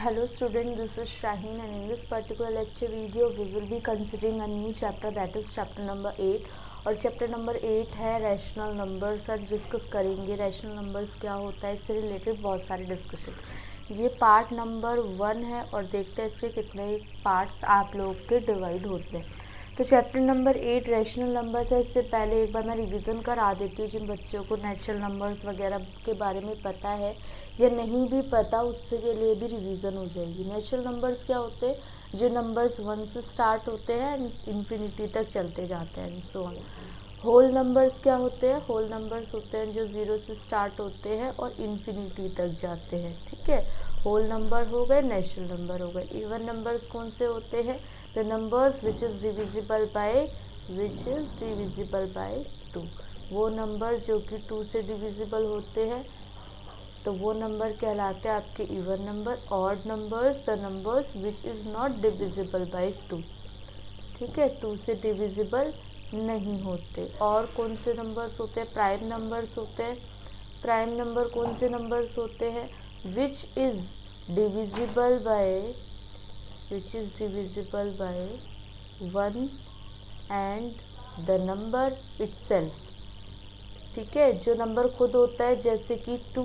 Hello student, this is Shaheen and in this particular lecture video we will be considering a new chapter that is chapter number 8 और chapter number 8 है rational numbers. आज discuss करेंगे rational numbers क्या होता है, इससे related बहुत सारे डिस्कशन। ये पार्ट नंबर 1 है और देखते हैं इसके कितने पार्ट्स आप लोग के डिवाइड होते हैं। तो चैप्टर नंबर 8 रैशनल नंबर्स है। इससे पहले एक बार मैं रिवीजन करा देती हूँ जिन बच्चों को नेचुरल नंबर्स वगैरह के बारे में पता है या नहीं भी पता, उससे के लिए भी रिवीजन हो जाएगी। नेचुरल नंबर्स क्या होते हैं? जो नंबर्स 1 से स्टार्ट होते हैं इन्फिनिटी तक चलते जाते हैं, सो ऑन। होल नंबर्स क्या होते हैं? होल नंबर्स होते हैं जो 0 से स्टार्ट होते हैं और इन्फिनिटी तक जाते हैं, ठीक है। होल नंबर हो गए, नेचुरल नंबर हो गए। इवन नंबर्स कौन से होते हैं? The numbers which is divisible by 2। वो नंबर जो कि 2 से डिविजिबल होते हैं तो वो नंबर कहलाते हैं आपके even number. Odd numbers the numbers which is not divisible by 2, ठीक है, 2 से डिविजिबल नहीं होते। और कौन से नंबर्स होते हैं? प्राइम नंबर्स होते हैं। प्राइम नंबर कौन से नंबर्स होते हैं? Which is divisible by 1 and the number itself, ठीक है। जो नंबर खुद होता है जैसे कि 2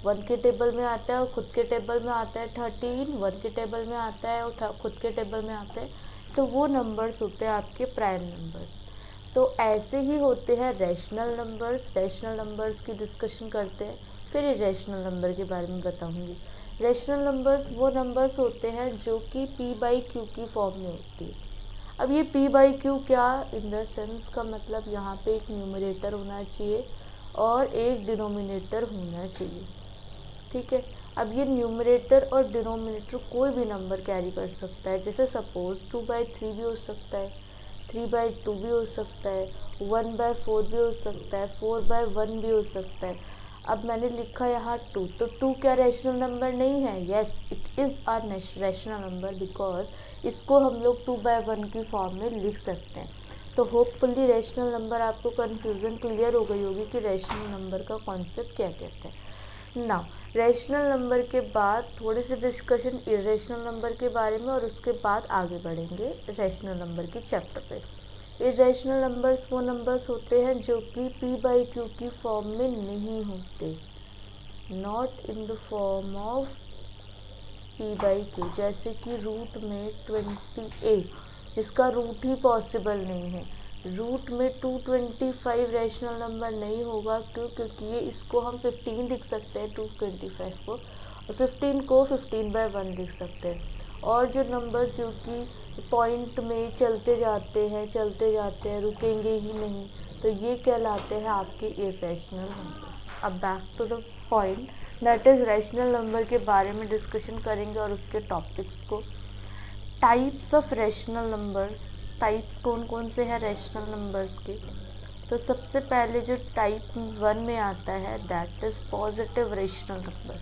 1 के टेबल में आता है और खुद के टेबल में आता है 13 1 के टेबल में आता है और खुद के टेबल में आता है, तो वो नंबर्स होते हैं आपके प्राइम नंबर्स। तो ऐसे ही होते हैं रैशनल नंबर्स। रैशनल नंबर्स की डिस्कशन करते हैं, फिर इरेशनल नंबर के बारे में बताऊंगी। रैशनल नंबर्स वो नंबर्स होते हैं जो कि p/q की फॉर्म में होती है। अब ये p/q क्या इन द सेंस का मतलब यहाँ पे एक न्यूमरेटर होना चाहिए और एक डिनोमिनेटर होना चाहिए, ठीक है। अब ये न्यूमरेटर और डिनोमिनेटर कोई भी नंबर कैरी कर सकता है। जैसे सपोज 2/3 भी हो सकता है, 3/2 भी हो सकता है, 1/4 भी हो सकता है, 4/1 भी हो सकता है। अब मैंने लिखा यहाँ 2, तो 2 क्या रैशनल नंबर नहीं है? Yes, it is a rational number because इसको हम लोग 2/1 की फॉर्म में लिख सकते हैं। तो होपफुली रैशनल नंबर आपको कन्फ्यूज़न क्लियर हो गई होगी कि रैशनल नंबर का कॉन्सेप्ट क्या कहते हैं। नाउ रैशनल नंबर के बाद थोड़ी सी डिस्कशन इरेशनल नंबर के बारे में और उसके बाद आगे बढ़ेंगे रैशनल नंबर के चैप्टर पे। इरेशनल नंबर्स वो नंबर्स होते हैं जो कि p/q की फॉर्म में नहीं होते, not in the form of p/q। जैसे कि रूट में 28 जिसका रूट ही पॉसिबल नहीं है। रूट में 225 रैशनल नंबर नहीं होगा, क्यों? क्योंकि ये इसको हम 15 लिख सकते हैं 225 को, और 15 को 15/1 लिख सकते हैं। और जो नंबर जो कि पॉइंट में चलते जाते हैं रुकेंगे ही नहीं, तो ये कहलाते हैं आपके इरेशनल नंबर्स। अब back to the point, that is rational number के बारे में डिस्कशन करेंगे और उसके टॉपिक्स को। Types of rational numbers, types कौन कौन से हैं रैशनल नंबर्स के? तो सबसे पहले जो टाइप 1 में आता है that is positive rational number.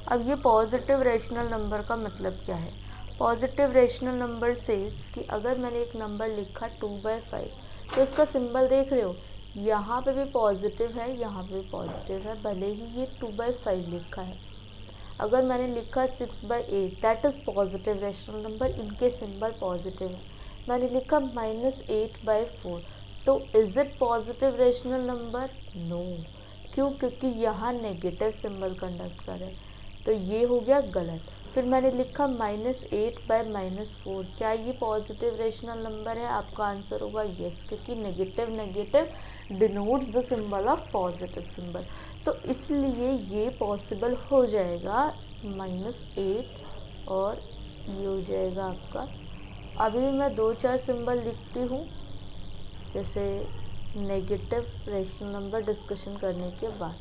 अब ये पॉजिटिव रैशनल नंबर का मतलब क्या है? पॉजिटिव रैशनल नंबर से कि अगर मैंने एक नंबर लिखा 2/5 तो उसका सिंबल देख रहे हो, यहाँ पे भी पॉजिटिव है, यहाँ पे भी पॉजिटिव है, भले ही ये 2/5 लिखा है। अगर मैंने लिखा 6/8 that is positive rational number, इनके सिंबल पॉजिटिव है। मैंने लिखा -8/4 तो is it positive rational number? No. क्यों? क्योंकि यहाँ नेगेटिव सिंबल कंडक्ट कर रहा है, तो ये हो गया गलत। फिर मैंने लिखा -8/-4, क्या ये पॉजिटिव रैशनल नंबर है? आपका आंसर होगा यस, क्योंकि negative denotes the symbol of positive symbol, तो इसलिए ये पॉसिबल हो जाएगा -8 और ये हो जाएगा आपका। अभी भी मैं 2-4 सिंबल लिखती हूँ जैसे नेगेटिव रैशनल नंबर डिस्कशन करने के बाद।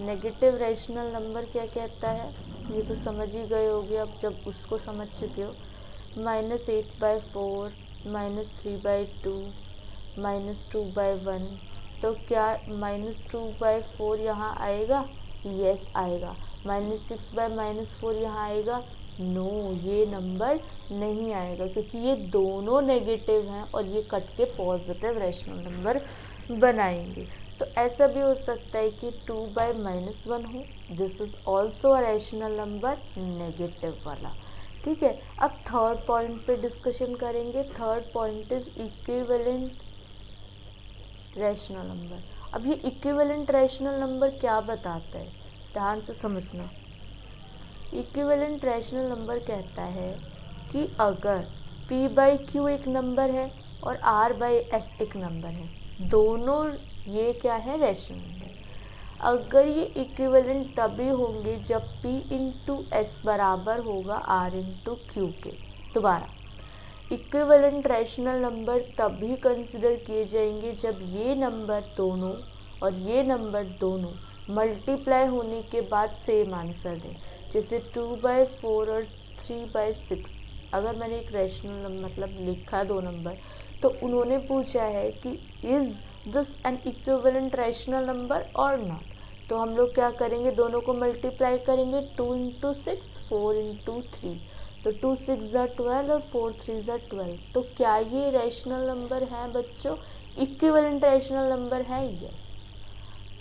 नेगेटिव रैशनल नंबर क्या कहता है ये तो समझ ही गए होगे अब जब उसको समझ चुके हो। -8/4, -3/2, -2/1, तो क्या -2/4 यहाँ आएगा? यस आएगा। -6/-4 यहाँ आएगा? नो, ये नंबर नहीं आएगा, क्योंकि ये दोनों नेगेटिव हैं और ये कट के पॉजिटिव रैशनल नंबर बनाएंगे। तो ऐसा भी हो सकता है कि 2/-1 हो, this is also a rational number, negative वाला। ठीक है, अब थर्ड पॉइंट पे डिस्कशन करेंगे। Third point is equivalent rational number. अब ये इक्विवेलेंट रैशनल नंबर क्या बताता है, ध्यान से समझना। इक्विवेलेंट रैशनल नंबर कहता है कि अगर p/q एक नंबर है और r/s एक नंबर है, दोनों ये क्या है, रैशनल नंबर। अगर ये इक्विवेलेंट तभी होंगे जब p इंटू एस बराबर होगा r इंटू क्यू के। दोबारा, इक्विवेलेंट रैशनल नंबर तभी कंसिडर किए जाएंगे जब ये नंबर दोनों और ये नंबर दोनों मल्टीप्लाई होने के बाद सेम आंसर दें। जैसे 2/4 और 3/6, अगर मैंने एक रैशनल मतलब लिखा दो नंबर, तो उन्होंने पूछा है कि is this N equivalent rational number और नॉट। तो हम लोग क्या करेंगे, दोनों को मल्टीप्लाई करेंगे, 2 इंटू 6, 4 इंटू 3, तो 2 6 12 और 4 3 12। तो क्या ये रैशनल नंबर है बच्चों, इक्विवेलेंट रैशनल नंबर है? यस।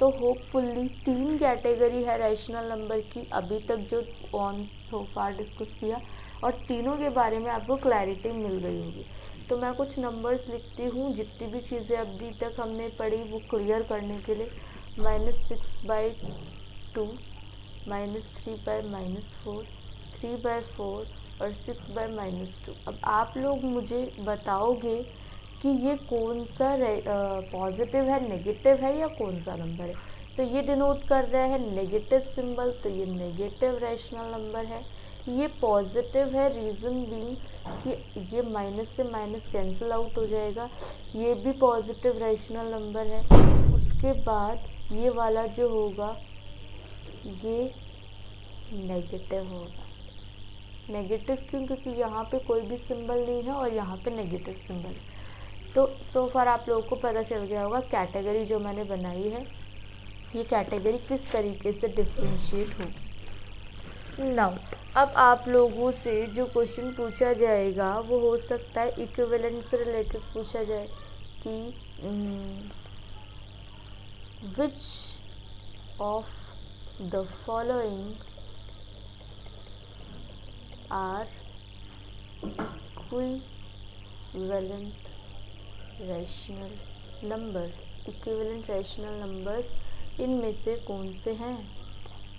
तो होपफुली 3 कैटेगरी है रैशनल नंबर की अभी तक जो ऑन सो फार डिस्कस किया, और तीनों के बारे में आपको क्लैरिटी मिल गई होगी। तो मैं कुछ नंबर्स लिखती हूँ, जितनी भी चीज़ें अभी तक हमने पढ़ी वो क्लियर करने के लिए। -6/2, -3/-4, 3/4 और 6/-2। अब आप लोग मुझे बताओगे कि ये कौन सा पॉजिटिव है, नेगेटिव है, या कौन सा नंबर है। तो ये डिनोट कर रहा है नेगेटिव सिंबल, तो ये नेगेटिव रैशनल नंबर है। ये पॉजिटिव है, रीज़न बीइंग कि ये माइनस से माइनस कैंसिल आउट हो जाएगा, ये भी पॉजिटिव रैशनल नंबर है। उसके बाद ये वाला जो होगा ये नेगेटिव होगा। नेगेटिव क्यों, क्योंकि यहाँ पे कोई भी सिंबल नहीं है और यहाँ पे नेगेटिव सिंबल है। तो सो फार आप लोगों को पता चल गया होगा कैटेगरी जो मैंने बनाई है, ये कैटेगरी किस तरीके से डिफ्रेंशिएट होगी। नाउ अब आप लोगों से जो क्वेश्चन पूछा जाएगा वो हो सकता है इक्विवेलेंट से रिलेटेड पूछा जाए कि which of the following are equivalent rational numbers. Equivalent rational numbers इनमें से कौन से हैं।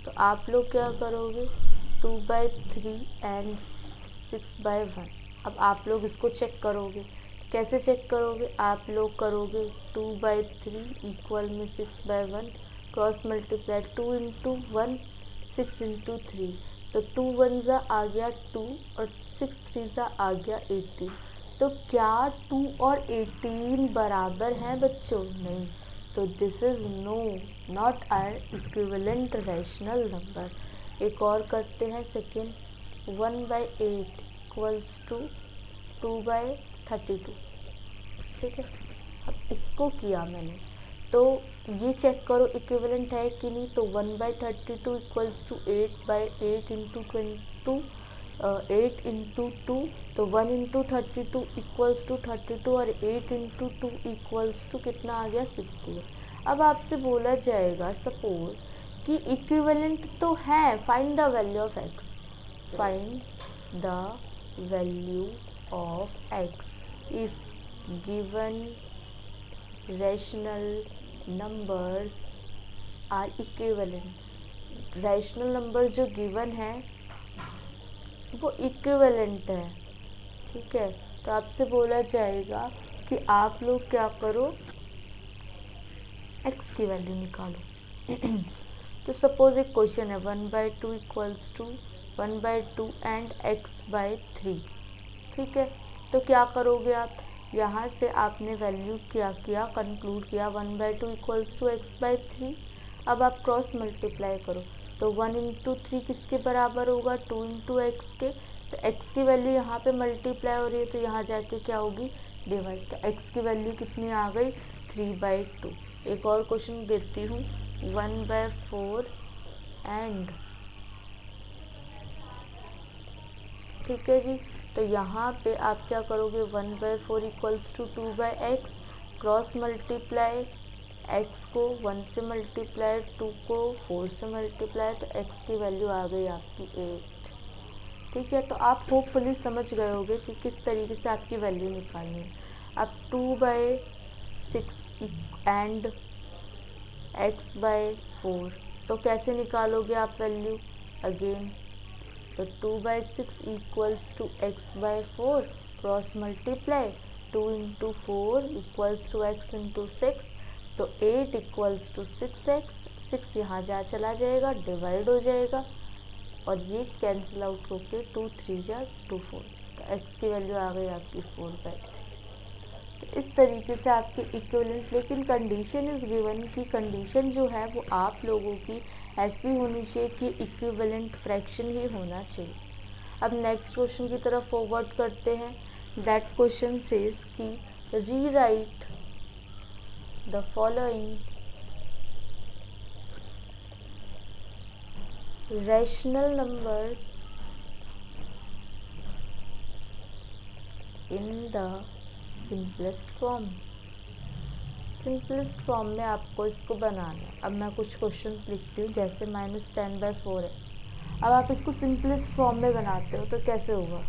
तो आप लोग क्या करोगे, 2/3 एंड 6/1। अब आप लोग इसको चेक करोगे, कैसे चेक करोगे, आप लोग करोगे 2/3 इक्वल में 6/1, क्रॉस मल्टीप्लाई 2 इंटू 1, 6 इंटू 3, तो 2 1 ज़ा आ गया 2 और 6 3 ज़ा आ गया 18। तो क्या 2 और 18 बराबर हैं बच्चों? नहीं। तो this is no not are equivalent rational number. एक और करते हैं सेकेंड, 1/8 इक्वल्स टू 2/32। ठीक है, अब इसको किया मैंने, तो ये चेक करो इक्विवेलेंट है कि नहीं। तो 1/32 इक्वल्स टू 8/8 इंटू 22, 8 इंटू 2, तो 1 इंटू 32 इक्वल्स टू 32, और 8 इंटू 2 इक्वल्स टू कितना आ गया, 60। अब आपसे बोला जाएगा सपोज कि इक्विवेलेंट तो है, find the value of x. Find the value of x if given rational numbers are equivalent. Rational numbers जो गिवन है वो इक्विवेलेंट है। ठीक है, तो आपसे बोला जाएगा कि आप लोग क्या करो, x की वैल्यू निकालो। तो सपोज एक क्वेश्चन है 1/2 इक्वल्स टू 1/2 एंड x/3। ठीक है, तो क्या करोगे आप, यहाँ से आपने वैल्यू क्या किया, कंक्लूड किया 1/2 इक्वल्स टू x/3। अब आप क्रॉस मल्टीप्लाई करो, तो 1 इंटू 3 किसके बराबर होगा, 2 इंटू एक्स के। तो x की वैल्यू यहाँ पे मल्टीप्लाई हो रही है, तो यहाँ जाके क्या होगी, डिवाइड। तो x की वैल्यू कितनी आ गई, 3/2। एक और क्वेश्चन देती हूँ, 1/4 एंड, ठीक है जी। तो यहाँ पे आप क्या करोगे, 1/4 equals to 2/x, cross multiply x को 1 से मल्टीप्लाई, 2 को 4 से मल्टीप्लाई, तो x की वैल्यू आ गई आपकी 8। ठीक है, तो आप होपफुली समझ गए होंगे कि किस तरीके से आपकी वैल्यू निकालनी है। अब 2/6 एंड x/4, तो कैसे निकालोगे आप वैल्यू अगेन, तो 2/6 equals to x/4, cross multiply, 2 into 4 equals to x into 6, तो 8 इक्वल्स टू 6x, 6 यहाँ जा चला जाएगा, डिवाइड हो जाएगा और ये कैंसिल आउट होके 2 3 जा 2 4, तो x की वैल्यू आ गई आपकी 4/3। तो इस तरीके से आपके इक्विवेलेंट, लेकिन कंडीशन इज गिवन कि कंडीशन जो है वो आप लोगों की ऐसी होनी चाहिए कि इक्विवेलेंट फ्रैक्शन ही होना चाहिए। अब नेक्स्ट क्वेश्चन की तरफ फॉरवर्ड करते हैं। दैट क्वेश्चन सेज कि rewrite the following rational numbers in the simplest form. Simplest form में आपको इसको बनाना है। अब मैं कुछ क्वेश्चंस लिखती हूँ, जैसे -10/4 है। अब आप इसको सिंपलेस्ट फॉर्म में बनाते हो तो कैसे होगा,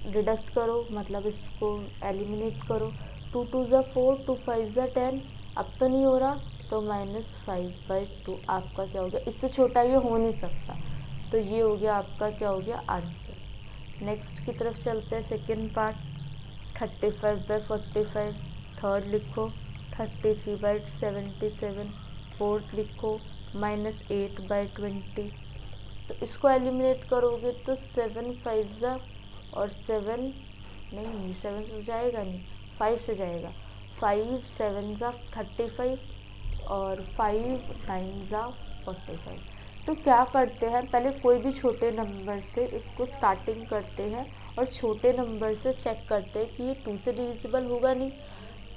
डिडक्ट करो, मतलब इसको एलिमिनेट करो। 2 2 ज़ा 4, 2 5 ज़ा 10, अब तो नहीं हो रहा, तो -5/2 आपका क्या हो गया, इससे छोटा ये हो नहीं सकता, तो ये हो गया आपका क्या हो गया आंसर। नेक्स्ट की तरफ चलते हैं, सेकेंड पार्ट। 35/45, थर्ड लिखो। 33/77, फोर्थ लिखो। -8/20, तो इसको एलिमिनेट करोगे तो 7 5 ज़ा और 7 नहीं, 7 से जाएगा नहीं, 5 से जाएगा। 5 7 ज़ा 35 और 5 9 ज़ा 45। तो क्या करते हैं, पहले कोई भी छोटे नंबर से इसको स्टार्टिंग करते हैं और छोटे नंबर से चेक करते हैं कि ये 2 से डिविजिबल होगा नहीं।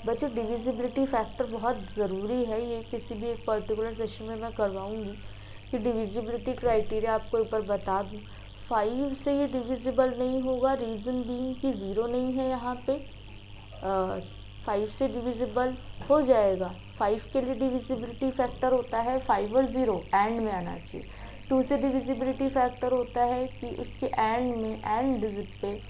बच्चों, डिविजिबिलिटी फैक्टर बहुत ज़रूरी है, ये किसी भी एक पर्टिकुलर सेशन में मैं करवाऊँगी कि डिविजिबिलिटी क्राइटेरिया आपको एक बार बता दूँ। 5 से ये डिविजिबल नहीं होगा, रीज़न बीइंग कि 0 नहीं है यहाँ पे। 5 से डिविजिबल हो जाएगा। 5 के लिए डिविजिबिलिटी फैक्टर होता है 5 और 0 एंड में आना चाहिए। 2 से डिविजिबिलिटी फैक्टर होता है कि उसके एंड में, एंड डिजिट पे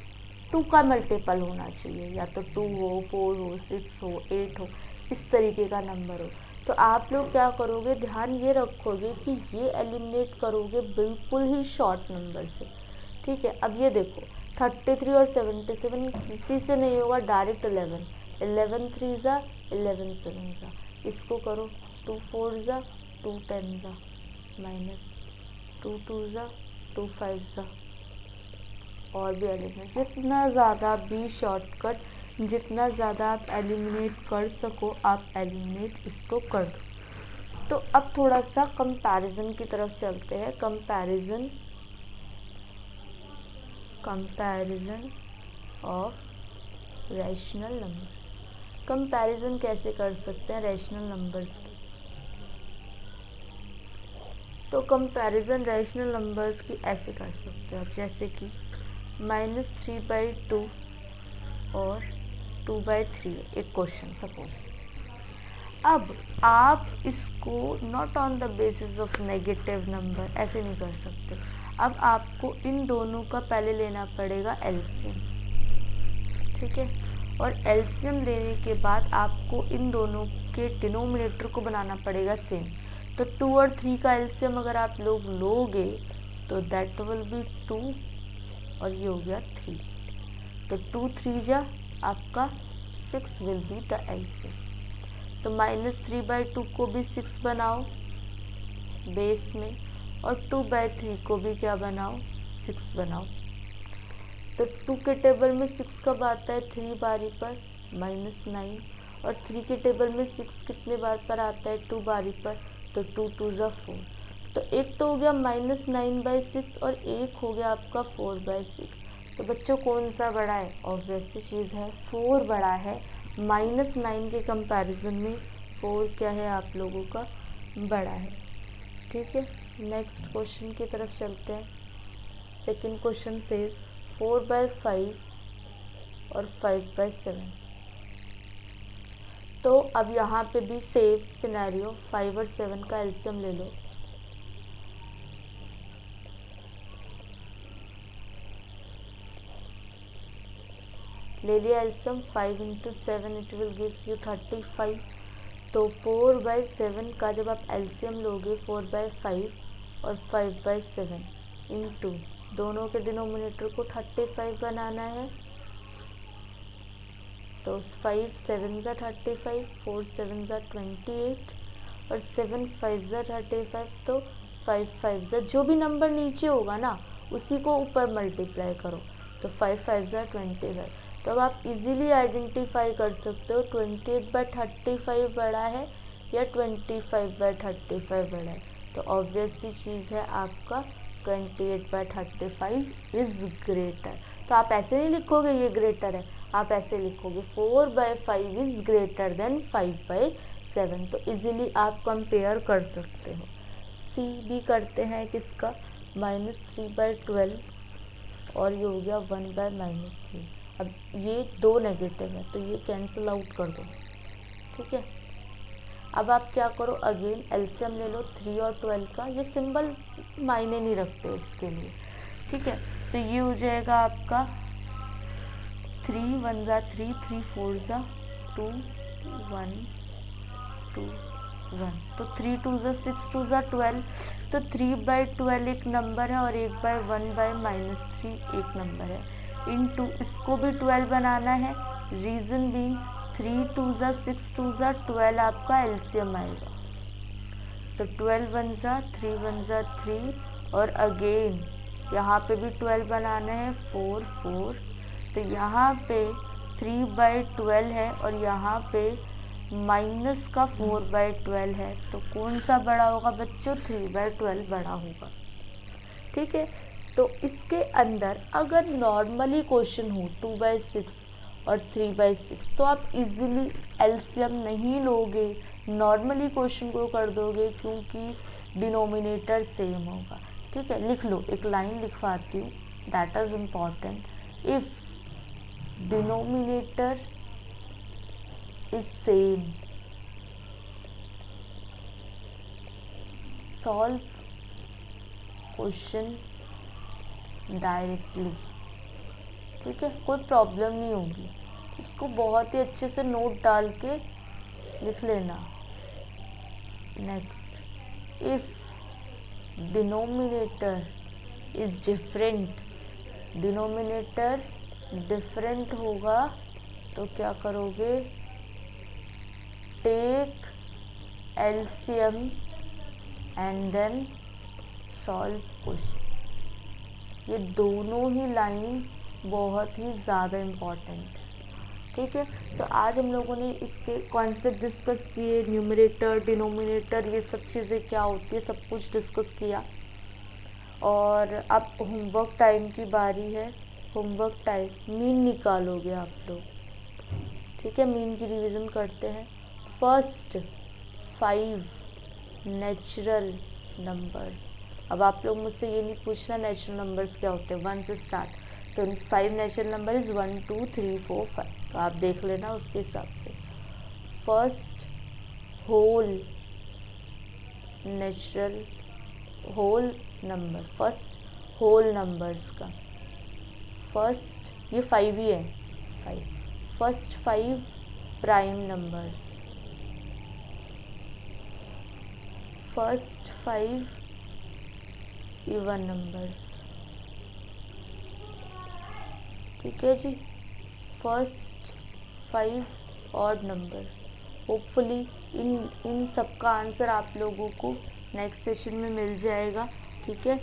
2 का मल्टीपल होना चाहिए, या तो 2 हो, 4 हो, 6 हो, 8 हो, इस तरीके का नंबर हो। तो आप लोग क्या करोगे, ध्यान ये रखोगे कि ये एलिमिनेट करोगे बिल्कुल ही शॉर्ट नंबर से। ठीक है, अब ये देखो 33 और 77 किसी से नहीं होगा, डायरेक्ट 11 3 ज़ा 11 7 ज़ा, इसको करो 2 4 ज़ा 2 10 ज़ा माइनस 2 2 ज़ा 2 5 ज़ा, और भी एलिमिनेट, जितना ज़्यादा भी शॉर्टकट, जितना ज़्यादा आप एलिमिनेट कर सको आप एलिमिनेट इसको कर दो। तो अब थोड़ा सा कंपैरिजन की तरफ चलते हैं। Comparison of rational number. Comparison कैसे कर सकते हैं रैशनल नंबर्स की, तो कंपैरिजन रैशनल नंबर्स की ऐसे कर सकते हो आप, जैसे कि -3/2 और 2/3 एक क्वेश्चन सपोज। अब आप इसको not on the basis of negative number ऐसे नहीं कर सकते। अब आपको इन दोनों का पहले लेना पड़ेगा एलसीएम, ठीक है, और एलसीएम लेने के बाद आपको इन दोनों के डिनोमिनेटर को बनाना पड़ेगा सेम। तो 2 और 3 का एलसीएम अगर आप लोग लोगे तो दैट विल बी 2 और ये हो गया 3, तो 2 3 जा आपका 6 विल बी द एलसीएम। तो -3/2 को भी 6 बनाओ बेस में, और 2/3 को भी क्या बनाओ 6 बनाओ। तो 2 के टेबल में 6 कब आता है 3 बारी पर, -9, और 3 के टेबल में 6 कितने बार पर आता है 2 बारी पर, तो 2 2 ज़ा 4। तो एक तो हो गया -9/6 और एक हो गया आपका 4/6। तो बच्चों कौन सा बड़ा है, ऑब्वियस सी चीज़ है 4 बड़ा है। -9 के कंपैरिजन में 4 क्या है आप लोगों का बड़ा है। ठीक है, नेक्स्ट क्वेश्चन की तरफ चलते हैं। सेकंड क्वेश्चन से 4/5 और 5/7। तो अब यहाँ पे भी सेम सिनेरियो, 5 और 7 का एलसीएम ले लो। ले लिया LCM, 5 into 7 it will gives you 35। तो 4/7 का जब आप एलसीएम लोगे 4/5 और 5/7 इंटू दोनों के डिनोमिनेटर को 35 बनाना है। तो 5 7 ज़ा 35, 4 7 ज़ा 28 और 7 5 ज़ा 35। तो 5 5 ज़ा जो भी नंबर नीचे होगा ना उसी को ऊपर मल्टीप्लाई करो। तो 5 5 ज़ा 25। तो अब आप इजीली आइडेंटिफाई कर सकते हो 28/35 बड़ा है या 25/35 बड़ा है। तो ऑब्वियस सी चीज़ है आपका 28/35 इज़ ग्रेटर। तो आप ऐसे नहीं लिखोगे ये ग्रेटर है, आप ऐसे लिखोगे 4/5 इज़ ग्रेटर देन 5/7। तो इजीली आप कंपेयर कर सकते हो। सी भी करते हैं किसका, -3/12 और ये हो गया 1/-3। अब ये 2 नेगेटिव है तो ये कैंसिल आउट कर दो, ठीक है। अब आप क्या करो, अगेन एलसीएम ले लो 3 और 12 का। ये सिंबल मायने नहीं रखते इसके लिए, ठीक है। तो ये हो जाएगा आपका 3 1 ज़ा 3, 3 4 ज़ा 2 1 2 1। तो 3 2 ज़ा 6, 2 ज़ा 12। तो 3/12 एक नंबर है और 1/1/-3 एक नंबर है। इनटू इसको भी 12 बनाना है। रीज़न बीइंग 3 2 ज़ा 6, 2 ज़ा 12 आपका एलसीएम आएगा। तो 12 1 ज़ा 3, 1 ज़ा 3 और अगेन यहाँ पे भी 12 बनाना है, 4 4। तो यहाँ पे 3/12 है और यहाँ पे माइनस का 4/12 है। तो कौन सा बड़ा होगा बच्चों, 3/12 बड़ा होगा, ठीक है। तो इसके अंदर अगर नॉर्मली क्वेश्चन हो 2/6 और 3/6 तो आप इजीली एलसीएम नहीं लोगे, नॉर्मली क्वेश्चन को कर दोगे क्योंकि डिनोमिनेटर सेम होगा, ठीक है। लिख लो, एक लाइन लिखवाती हूँ, that is important. If denominator is same, solve question directly, ठीक है, कोई प्रॉब्लम नहीं होगी। इसको बहुत ही अच्छे से नोट डाल के लिख लेना। Next, if denominator is different, denominator different होगा तो क्या करोगे, take LCM and then solve question. ये दोनों ही लाइन बहुत ही ज़्यादा इम्पॉर्टेंट है, ठीक है। तो आज हम लोगों ने इसके कॉन्सेप्ट डिस्कस किए, न्यूमरेटर डिनोमिनेटर ये सब चीज़ें क्या होती है सब कुछ डिस्कस किया। और अब होमवर्क टाइम की बारी है। होमवर्क टाइम मीन निकालोगे आप लोग, ठीक है। मीन की रिवीजन करते हैं। First 5 natural numbers. अब आप लोग मुझसे ये नहीं पूछना नेचुरल नंबर्स क्या होते हैं, 1 से स्टार्ट। तो 5 नेचुरल नंबर इज़ 1 2 3 4 5। तो आप देख लेना उसके हिसाब से। First whole natural whole number, first whole numbers का फर्स्ट, ये 5 ही है, 5। First 5 prime numbers, first 5 even numbers, ठीक है जी। First 5 odd numbers. होपफुली इन सब का आंसर आप लोगों को नेक्स्ट सेशन में मिल जाएगा, ठीक है।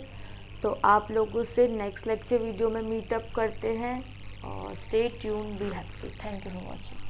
तो आप लोगों से नेक्स्ट लेक्चर वीडियो में मीटअप करते हैं और stay tune, be happy. Thank you for watching.